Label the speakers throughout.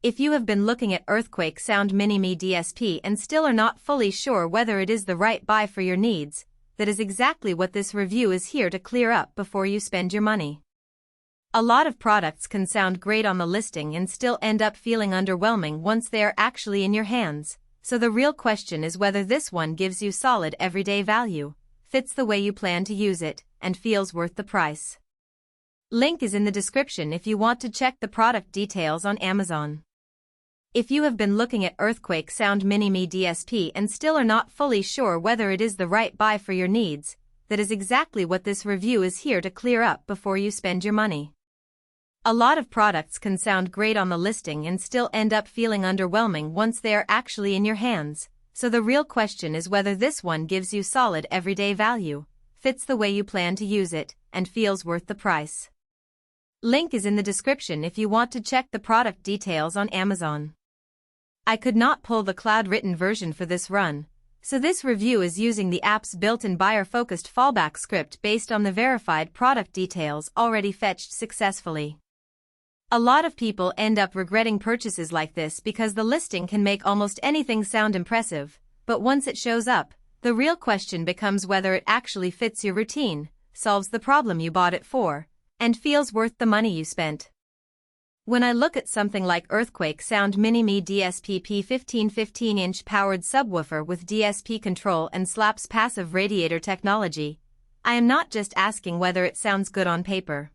Speaker 1: If you have been looking at earthquake sound MiniMe DSP and still are not fully sure whether it is the right buy for your needs, that is exactly what this review is here to clear up before you spend your money. A lot of products can sound great on the listing and still end up feeling underwhelming once they are actually in your hands, so the real question is whether this one gives you solid everyday value, fits the way you plan to use it, and feels worth the price. Link is in the description if you want to check the product details on Amazon. If you have been looking at earthquake sound MiniMe DSP and still are not fully sure whether it is the right buy for your needs, that is exactly what this review is here to clear up before you spend your money. A lot of products can sound great on the listing and still end up feeling underwhelming once they are actually in your hands, so the real question is whether this one gives you solid everyday value, fits the way you plan to use it, and feels worth the price. Link is in the description if you want to check the product details on Amazon. I could not pull the cloud-written version for this run, so this review is using the app's built-in buyer-focused fallback script based on the verified product details already fetched successfully. A lot of people end up regretting purchases like this because the listing can make almost anything sound impressive, but once it shows up, the real question becomes whether it actually fits your routine, solves the problem you bought it for, and feels worth the money you spent. When I look at something like earthquake sound MiniMe DSP P15 15-inch powered subwoofer with DSP control and slaps passive radiator technology, I am not just asking whether it sounds good on paper.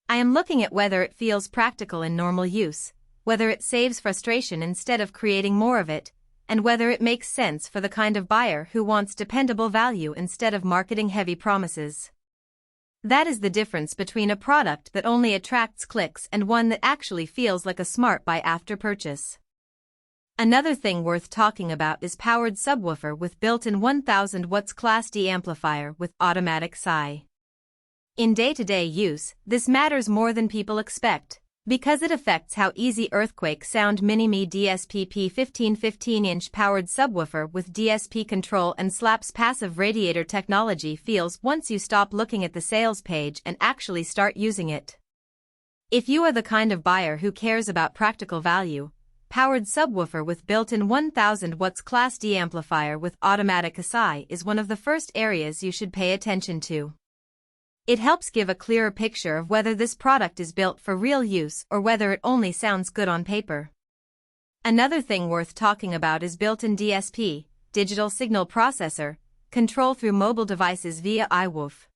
Speaker 1: I am looking at whether it feels practical in normal use, whether it saves frustration instead of creating more of it, and whether it makes sense for the kind of buyer who wants dependable value instead of marketing-heavy promises. That is the difference between a product that only attracts clicks and one that actually feels like a smart buy after purchase. Another thing worth talking about is powered subwoofer with built-in 1000 watts Class D amplifier with automatic SI. In day-to-day use, this matters more than people expect, because it affects how easy earthquake sound MiniMe DSP P15 15-inch powered subwoofer with DSP control and slaps passive radiator technology feels once you stop looking at the sales page and actually start using it. If you are the kind of buyer who cares about practical value, powered subwoofer with built-in 1000 watts Class D amplifier with automatic SI is one of the first areas you should pay attention to. It helps give a clearer picture of whether this product is built for real use or whether it only sounds good on paper. Another thing worth talking about is built-in DSP, digital signal processor, control through mobile devices via iWoof.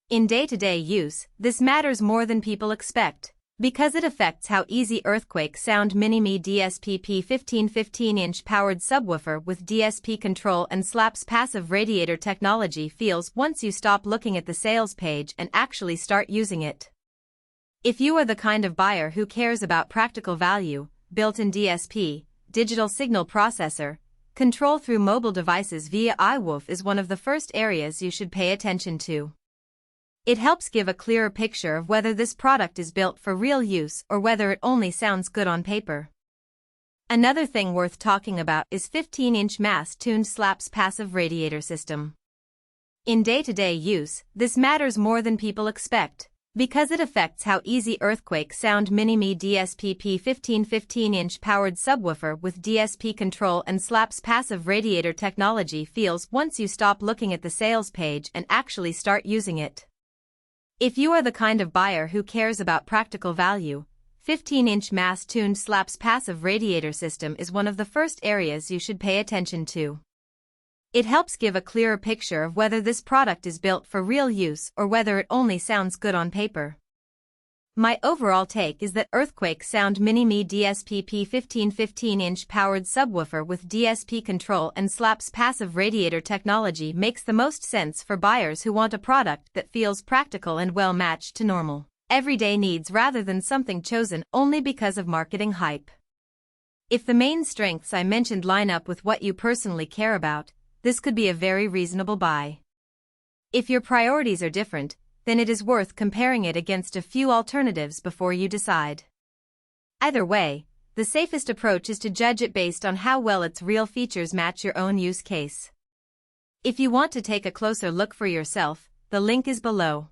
Speaker 1: In day-to-day use, this matters more than people expect, because it affects how easy earthquake sound MiniMe DSP P15 15-inch powered subwoofer with DSP control and slaps passive radiator technology feels once you stop looking at the sales page and actually start using it. If you are the kind of buyer who cares about practical value, built-in DSP, digital signal processor, control through mobile devices via iWoof is one of the first areas you should pay attention to. It helps give a clearer picture of whether this product is built for real use or whether it only sounds good on paper. Another thing worth talking about is 15-inch mass-tuned slaps passive radiator system. In day-to-day use, this matters more than people expect, because it affects how easy earthquake sound MiniMe DSP P15 15-inch powered subwoofer with DSP control and slaps passive radiator technology feels once you stop looking at the sales page and actually start using it. If you are the kind of buyer who cares about practical value, 15-inch mass-tuned slaps passive radiator system is one of the first areas you should pay attention to. It helps give a clearer picture of whether this product is built for real use or whether it only sounds good on paper. My overall take is that earthquake sound MiniMe DSP P15 15-inch powered subwoofer with DSP control and slaps passive radiator technology makes the most sense for buyers who want a product that feels practical and well-matched to normal, everyday needs rather than something chosen only because of marketing hype. If the main strengths I mentioned line up with what you personally care about, this could be a very reasonable buy. If your priorities are different, then it is worth comparing it against a few alternatives before you decide. Either way, the safest approach is to judge it based on how well its real features match your own use case. If you want to take a closer look for yourself, the link is below.